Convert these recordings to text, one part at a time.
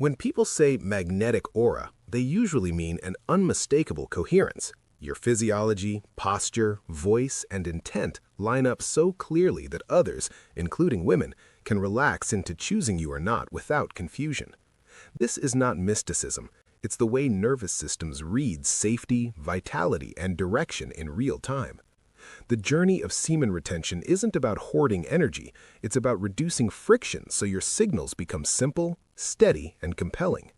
When people say magnetic aura, they usually mean an unmistakable coherence. Your physiology, posture, voice, and intent line up so clearly that others, including women, can relax into choosing you or not without confusion. This is not mysticism. It's the way nervous systems read safety, vitality, and direction in real time. The journey of semen retention isn't about hoarding energy, it's about reducing friction so your signals become simple, steady, and compelling.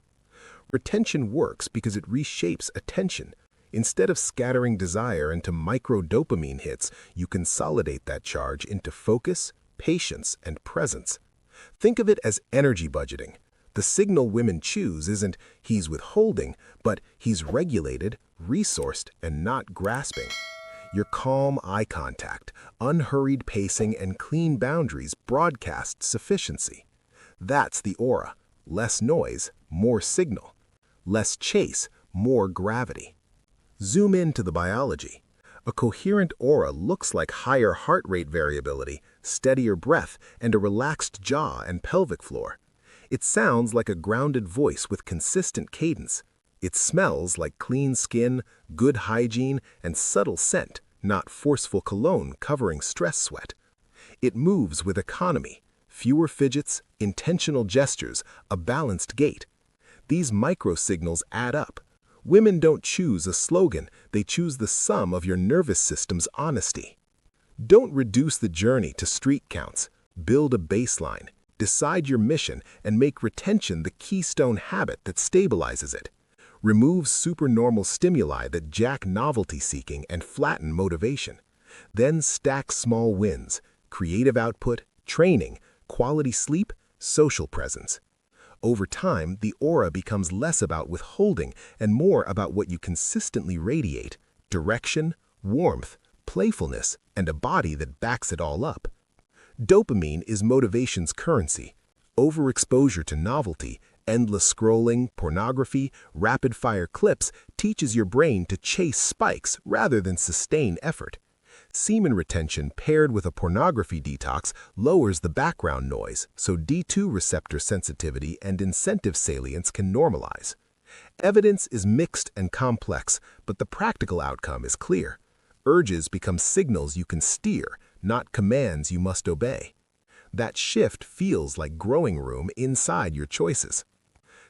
Retention works because it reshapes attention. Instead of scattering desire into micro-dopamine hits, you consolidate that charge into focus, patience, and presence. Think of it as energy budgeting. The signal women choose isn't "he's withholding," but "he's regulated, resourced, and not grasping." Your calm eye contact, unhurried pacing, and clean boundaries broadcast sufficiency. That's the aura. Less noise, more signal. Less chase, more gravity. Zoom into the biology. A coherent aura looks like higher heart rate variability, steadier breath, and a relaxed jaw and pelvic floor. It sounds like a grounded voice with consistent cadence. It smells like clean skin, good hygiene, and subtle scent, not forceful cologne covering stress sweat. It moves with economy, fewer fidgets, intentional gestures, a balanced gait. These micro-signals add up. Women don't choose a slogan, they choose the sum of your nervous system's honesty. Don't reduce the journey to street counts. Build a baseline, decide your mission, and make retention the keystone habit that stabilizes it. Remove supernormal stimuli that jack novelty seeking and flatten motivation. Then stack small wins, creative output, training, quality sleep, social presence. Over time, the aura becomes less about withholding and more about what you consistently radiate: direction, warmth, playfulness, and a body that backs it all up. Dopamine is motivation's currency. Overexposure to novelty, endless scrolling, pornography, rapid-fire clips teaches your brain to chase spikes rather than sustain effort. Semen retention paired with a pornography detox lowers the background noise, so D2 receptor sensitivity and incentive salience can normalize. Evidence is mixed and complex, but the practical outcome is clear. Urges become signals you can steer, not commands you must obey. That shift feels like growing room inside your choices.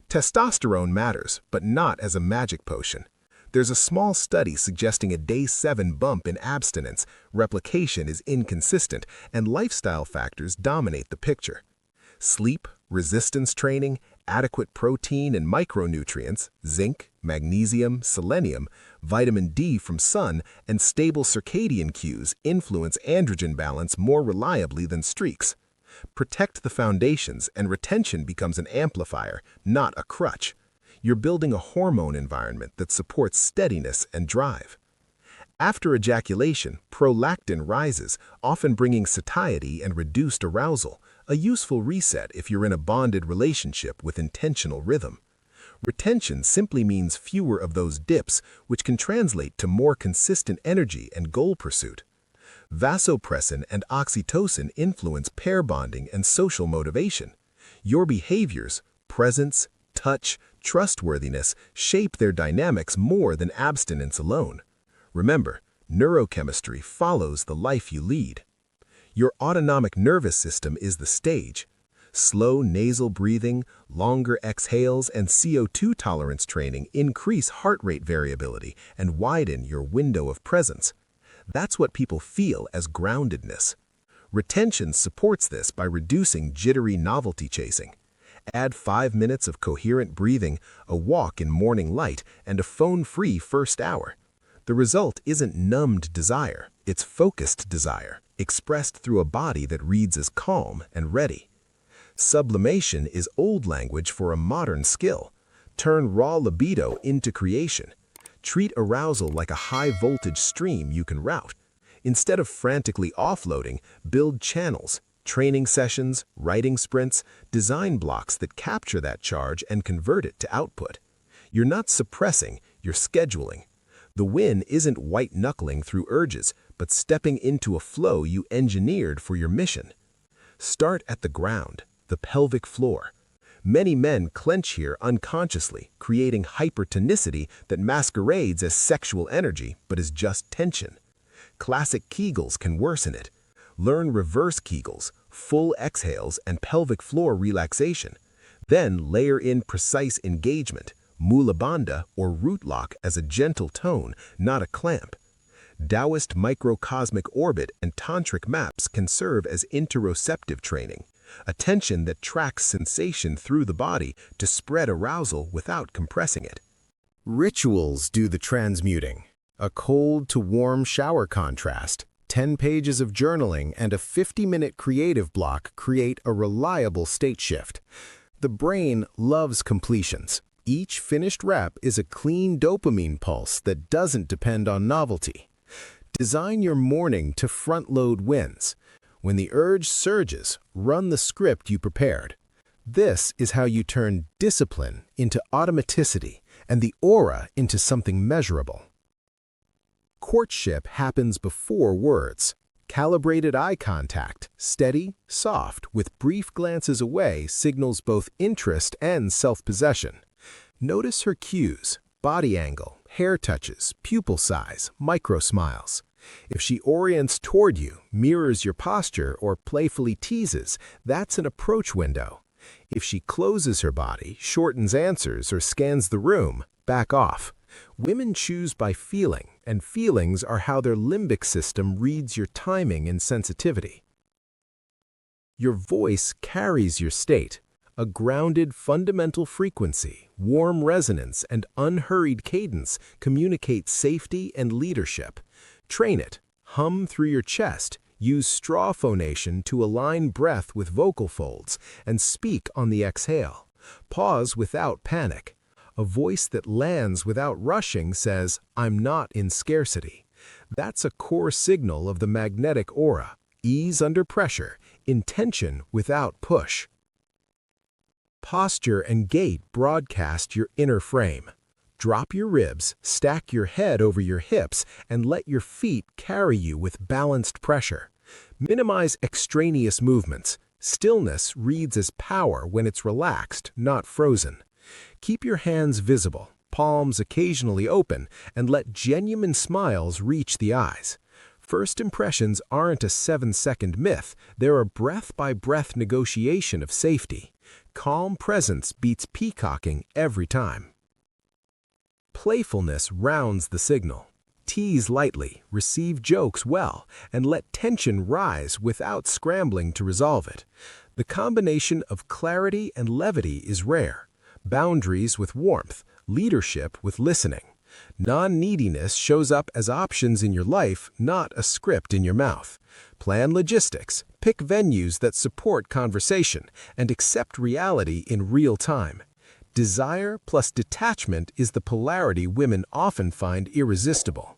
Testosterone matters, but not as a magic potion. There's a small study suggesting a day 7 bump in abstinence, replication is inconsistent, and lifestyle factors dominate the picture. Sleep, resistance training, adequate protein and micronutrients, zinc, magnesium, selenium, vitamin D from sun, and stable circadian cues influence androgen balance more reliably than streaks. Protect the foundations and retention becomes an amplifier, not a crutch. You're building a hormone environment that supports steadiness and drive. After ejaculation, prolactin rises, often bringing satiety and reduced arousal, a useful reset if you're in a bonded relationship with intentional rhythm. Retention simply means fewer of those dips, which can translate to more consistent energy and goal pursuit. Vasopressin and oxytocin influence pair bonding and social motivation. Your behaviors, presence, touch, trustworthiness shape their dynamics more than abstinence alone. Remember, neurochemistry follows the life you lead. Your autonomic nervous system is the stage. Slow nasal breathing, longer exhales, and CO2 tolerance training increase heart rate variability and widen your window of presence. That's what people feel as groundedness. Retention supports this by reducing jittery novelty chasing. Add 5 minutes of coherent breathing, a walk in morning light, and a phone-free first hour. The result isn't numbed desire, it's focused desire, expressed through a body that reads as calm and ready. Sublimation is old language for a modern skill. Turn raw libido into creation. Treat arousal like a high-voltage stream you can route. Instead of frantically offloading, build channels, training sessions, writing sprints, design blocks that capture that charge and convert it to output. You're not suppressing, you're scheduling. The win isn't white-knuckling through urges, but stepping into a flow you engineered for your mission. Start at the ground, the pelvic floor. Many men clench here unconsciously, creating hypertonicity that masquerades as sexual energy but is just tension. Classic Kegels can worsen it. Learn reverse Kegels, full exhales, and pelvic floor relaxation. Then layer in precise engagement, mula bandha or root lock as a gentle tone, not a clamp. Taoist microcosmic orbit and tantric maps can serve as interoceptive training, a tension that tracks sensation through the body to spread arousal without compressing it. Rituals do the transmuting. A cold to warm shower contrast, 10 pages of journaling, and a 50-minute creative block create a reliable state shift. The brain loves completions. Each finished rep is a clean dopamine pulse that doesn't depend on novelty. Design your morning to front-load wins. When the urge surges, run the script you prepared. This is how you turn discipline into automaticity and the aura into something measurable. Courtship happens before words. Calibrated eye contact, steady, soft, with brief glances away, signals both interest and self-possession. Notice her cues: body angle, hair touches, pupil size, micro-smiles. If she orients toward you, mirrors your posture, or playfully teases, that's an approach window. If she closes her body, shortens answers, or scans the room, back off. Women choose by feeling, and feelings are how their limbic system reads your timing and sensitivity. Your voice carries your state. A grounded fundamental frequency, warm resonance, and unhurried cadence communicate safety and leadership. Train it. Hum through your chest. Use straw phonation to align breath with vocal folds, and speak on the exhale. Pause without panic. A voice that lands without rushing says, "I'm not in scarcity." That's a core signal of the magnetic aura. Ease under pressure, intention without push. Posture and gait broadcast your inner frame. Drop your ribs, stack your head over your hips, and let your feet carry you with balanced pressure. Minimize extraneous movements. Stillness reads as power when it's relaxed, not frozen. Keep your hands visible, palms occasionally open, and let genuine smiles reach the eyes. First impressions aren't a 7-second myth, they're a breath-by-breath negotiation of safety. Calm presence beats peacocking every time. Playfulness rounds the signal. Tease lightly, receive jokes well, and let tension rise without scrambling to resolve it. The combination of clarity and levity is rare. Boundaries with warmth, leadership with listening. Non-neediness shows up as options in your life, not a script in your mouth. Plan logistics, pick venues that support conversation, and accept reality in real time. Desire plus detachment is the polarity women often find irresistible.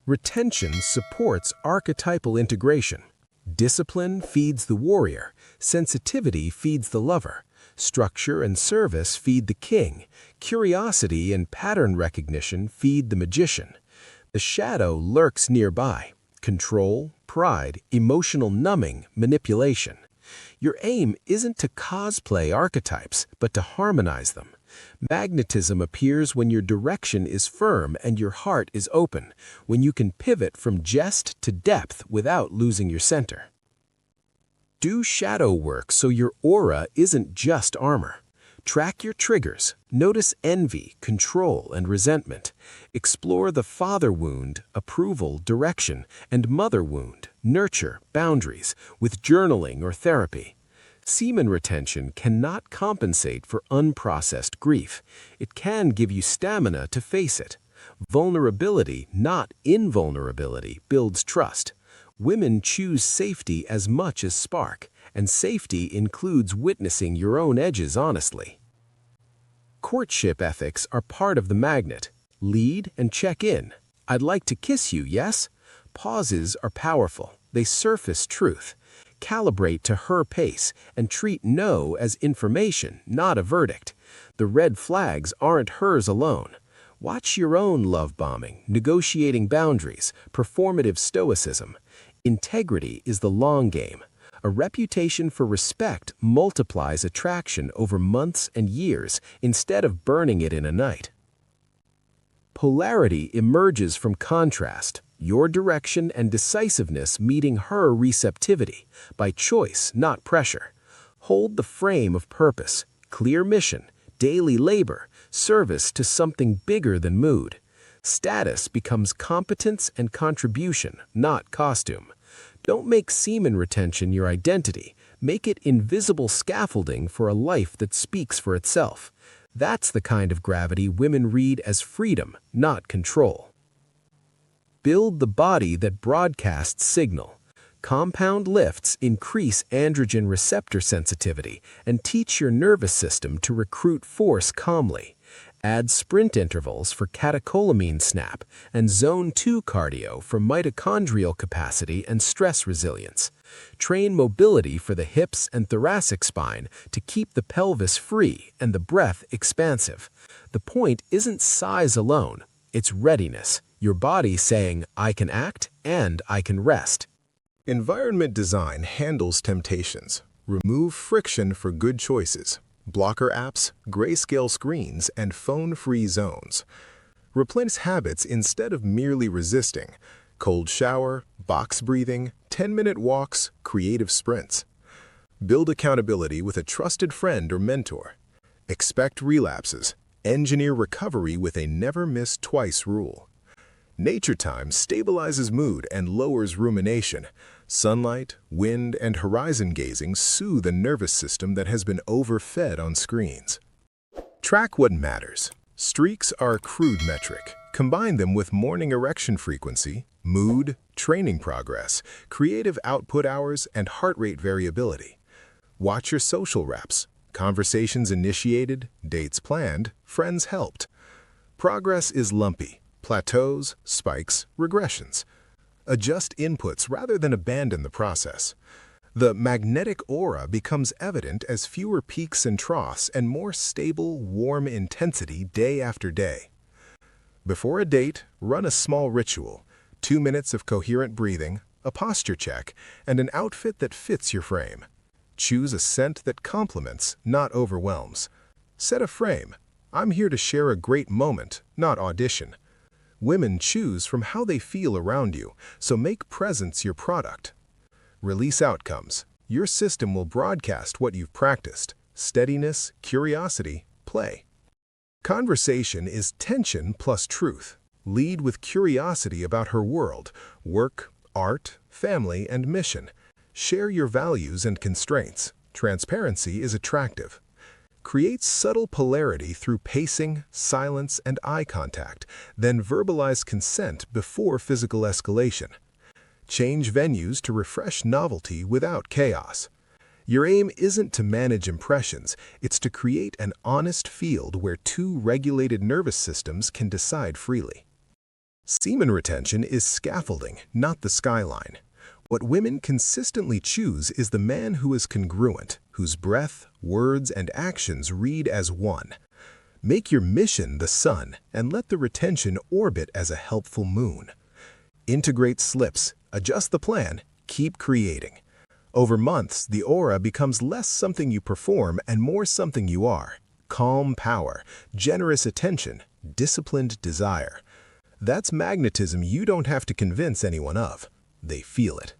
Retention supports archetypal integration. Discipline feeds the warrior, sensitivity feeds the lover. Structure and service feed the king. Curiosity and pattern recognition feed the magician. The shadow lurks nearby. Control, pride, emotional numbing, manipulation. Your aim isn't to cosplay archetypes, but to harmonize them. Magnetism appears when your direction is firm and your heart is open, when you can pivot from jest to depth without losing your center. Do shadow work so your aura isn't just armor. Track your triggers. Notice envy, control, and resentment. Explore the father wound, approval, direction, and mother wound, nurture, boundaries, with journaling or therapy. Semen retention cannot compensate for unprocessed grief. It can give you stamina to face it. Vulnerability, not invulnerability, builds trust. Women choose safety as much as spark, and safety includes witnessing your own edges honestly. Courtship ethics are part of the magnet. Lead and check in. I'd like to kiss you, yes? Pauses are powerful. They surface truth. Calibrate to her pace and treat no as information, not a verdict. The red flags aren't hers alone. Watch your own love bombing, negotiating boundaries, performative stoicism. Integrity is the long game. A reputation for respect multiplies attraction over months and years instead of burning it in a night. Polarity emerges from contrast, your direction and decisiveness meeting her receptivity, by choice, not pressure. Hold the frame of purpose, clear mission, daily labor, service to something bigger than mood. Status becomes competence and contribution, not costume. Don't make semen retention your identity. Make it invisible scaffolding for a life that speaks for itself. That's the kind of gravity women read as freedom, not control. Build the body that broadcasts signal. Compound lifts increase androgen receptor sensitivity and teach your nervous system to recruit force calmly. Add sprint intervals for catecholamine snap and zone 2 cardio for mitochondrial capacity and stress resilience. Train mobility for the hips and thoracic spine to keep the pelvis free and the breath expansive. The point isn't size alone, it's readiness. Your body saying, I can act and I can rest. Environment design handles temptations. Remove friction for good choices. Blocker apps, grayscale screens, and phone-free zones. Replace habits instead of merely resisting. Cold shower, box breathing, 10-minute walks, creative sprints. Build accountability with a trusted friend or mentor. Expect relapses. Engineer recovery with a never-miss-twice rule. Nature time stabilizes mood and lowers rumination. Sunlight, wind, and horizon gazing soothe a nervous system that has been overfed on screens. Track what matters. Streaks are a crude metric. Combine them with morning erection frequency, mood, training progress, creative output hours, and heart rate variability. Watch your social reps. Conversations initiated, dates planned, friends helped. Progress is lumpy. Plateaus, spikes, regressions. Adjust inputs rather than abandon the process. The magnetic aura becomes evident as fewer peaks and troughs and more stable, warm intensity day after day. Before a date, run a small ritual, 2 minutes of coherent breathing, a posture check, and an outfit that fits your frame. Choose a scent that complements, not overwhelms. Set a frame. I'm here to share a great moment, not audition. Women choose from how they feel around you, so make presence your product. Release outcomes. Your system will broadcast what you've practiced. Steadiness, curiosity, play. Conversation is tension plus truth. Lead with curiosity about her world, work, art, family, and mission. Share your values and constraints. Transparency is attractive. Create subtle polarity through pacing, silence, and eye contact, then verbalize consent before physical escalation. Change venues to refresh novelty without chaos. Your aim isn't to manage impressions, it's to create an honest field where two regulated nervous systems can decide freely. Semen retention is scaffolding, not the skyline. What women consistently choose is the man who is congruent, whose breath, words, and actions read as one. Make your mission the sun and let the retention orbit as a helpful moon. Integrate slips, adjust the plan, keep creating. Over months, the aura becomes less something you perform and more something you are. Calm power, generous attention, disciplined desire. That's magnetism you don't have to convince anyone of. They feel it.